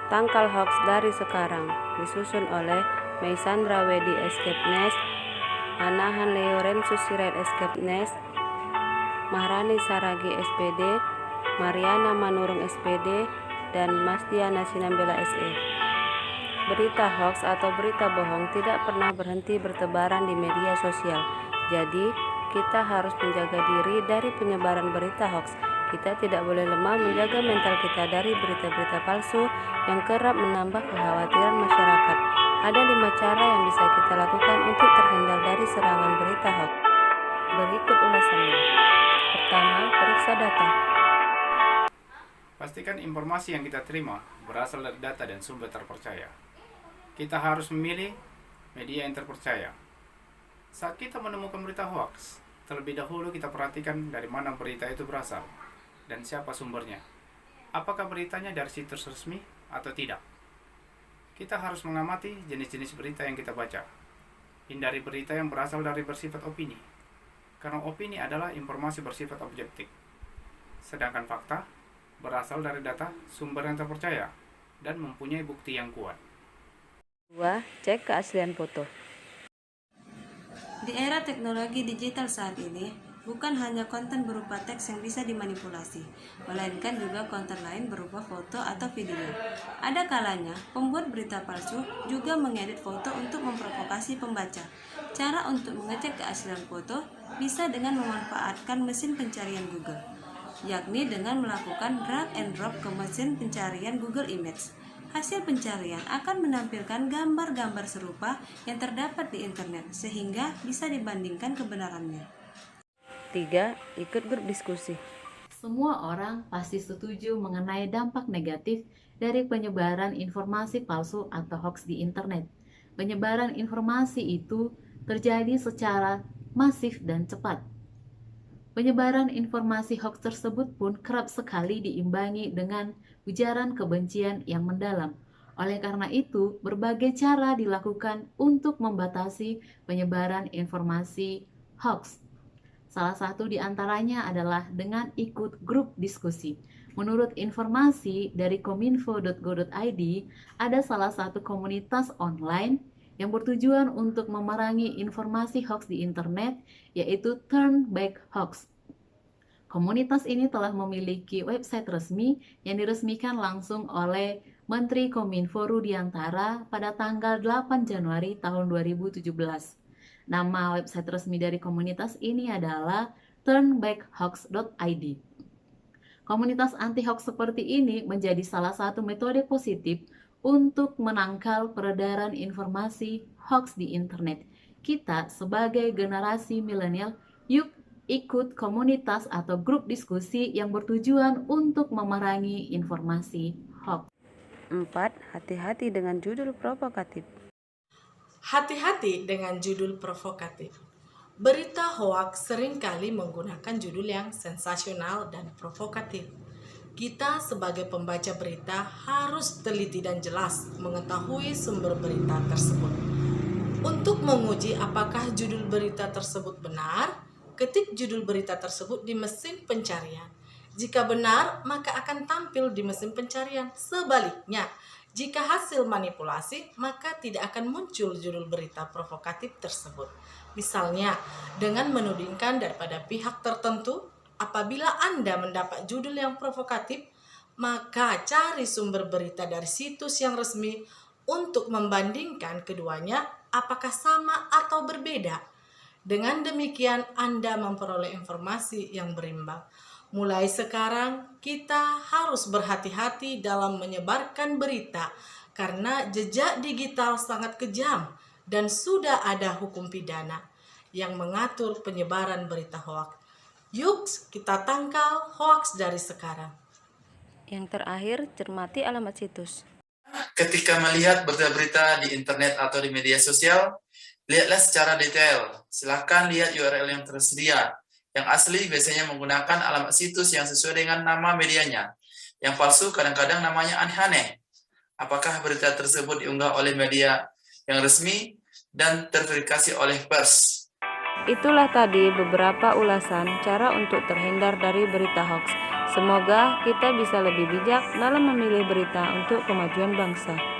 Tangkal Hoax dari Sekarang, disusun oleh Meisandra Wedi Eskepnes, Anahan Leorensus Sirait Eskepnes, Mahrani Saragi SPD, Mariana Manurung SPD, dan Masdiana Sinambela SE. Berita hoax atau berita bohong tidak pernah berhenti bertebaran di media sosial. Jadi, kita harus menjaga diri dari penyebaran berita hoax. Kita tidak boleh lemah menjaga mental kita dari berita-berita palsu yang kerap menambah kekhawatiran masyarakat. Ada 5 cara yang bisa kita lakukan untuk terhindar dari serangan berita hoax. Berikut ulasannya. Pertama, periksa data. Pastikan informasi yang kita terima berasal dari data dan sumber terpercaya. Kita harus memilih media yang terpercaya. Saat kita menemukan berita hoax, terlebih dahulu kita perhatikan dari mana berita itu berasal dan siapa sumbernya. Apakah beritanya dari situs resmi atau tidak? Kita harus mengamati jenis-jenis berita yang kita baca. Hindari berita yang berasal dari bersifat opini, karena opini adalah informasi bersifat objektif. Sedangkan fakta berasal dari data sumber yang terpercaya dan mempunyai bukti yang kuat. 2. Cek keaslian foto. Di era teknologi digital saat ini, bukan hanya konten berupa teks yang bisa dimanipulasi, melainkan juga konten lain berupa foto atau video. Ada kalanya, pembuat berita palsu juga mengedit foto untuk memprovokasi pembaca. Cara untuk mengecek keaslian foto bisa dengan memanfaatkan mesin pencarian Google, yakni dengan melakukan drag and drop ke mesin pencarian Google Images. Hasil pencarian akan menampilkan gambar-gambar serupa yang terdapat di internet, sehingga bisa dibandingkan kebenarannya. 3. Ikut grup diskusi. Semua orang pasti setuju mengenai dampak negatif dari penyebaran informasi palsu atau hoax di internet. Penyebaran informasi itu terjadi secara masif dan cepat. Penyebaran informasi hoax tersebut pun kerap sekali diimbangi dengan ujaran kebencian yang mendalam. Oleh karena itu, berbagai cara dilakukan untuk membatasi penyebaran informasi hoax. Salah satu di antaranya adalah dengan ikut grup diskusi. Menurut informasi dari kominfo.go.id, ada salah satu komunitas online yang bertujuan untuk memerangi informasi hoax di internet, yaitu Turn Back Hoax. Komunitas ini telah memiliki website resmi yang diresmikan langsung oleh Menteri Kominfo Rudiantara pada tanggal 8 Januari tahun 2017. Nama website resmi dari komunitas ini adalah turnbackhoax.id. Komunitas anti-hoax seperti ini menjadi salah satu metode positif untuk menangkal peredaran informasi hoax di internet. Kita sebagai generasi milenial, yuk ikut komunitas atau grup diskusi yang bertujuan untuk memerangi informasi hoax. 4. Hati-hati dengan judul provokatif. Hati-hati dengan judul provokatif. Berita hoaks seringkali menggunakan judul yang sensasional dan provokatif. Kita sebagai pembaca berita harus teliti dan jelas mengetahui sumber berita tersebut. Untuk menguji apakah judul berita tersebut benar, ketik judul berita tersebut di mesin pencarian. Jika benar, maka akan tampil di mesin pencarian. Sebaliknya, jika hasil manipulasi, maka tidak akan muncul judul berita provokatif tersebut. Misalnya, dengan menudingkan daripada pihak tertentu, apabila Anda mendapat judul yang provokatif, maka cari sumber berita dari situs yang resmi untuk membandingkan keduanya apakah sama atau berbeda. Dengan demikian, Anda memperoleh informasi yang berimbang. Mulai sekarang, kita harus berhati-hati dalam menyebarkan berita karena jejak digital sangat kejam dan sudah ada hukum pidana yang mengatur penyebaran berita hoaks. Yuk, kita tangkal hoaks dari sekarang. Yang terakhir, cermati alamat situs. Ketika melihat berita-berita di internet atau di media sosial, lihatlah secara detail. Silakan lihat URL yang tersedia. Yang asli biasanya menggunakan alamat situs yang sesuai dengan nama medianya. Yang palsu kadang-kadang namanya aneh-aneh. Apakah berita tersebut diunggah oleh media yang resmi dan terverifikasi oleh pers? Itulah tadi beberapa ulasan cara untuk terhindar dari berita hoax. Semoga kita bisa lebih bijak dalam memilih berita untuk kemajuan bangsa.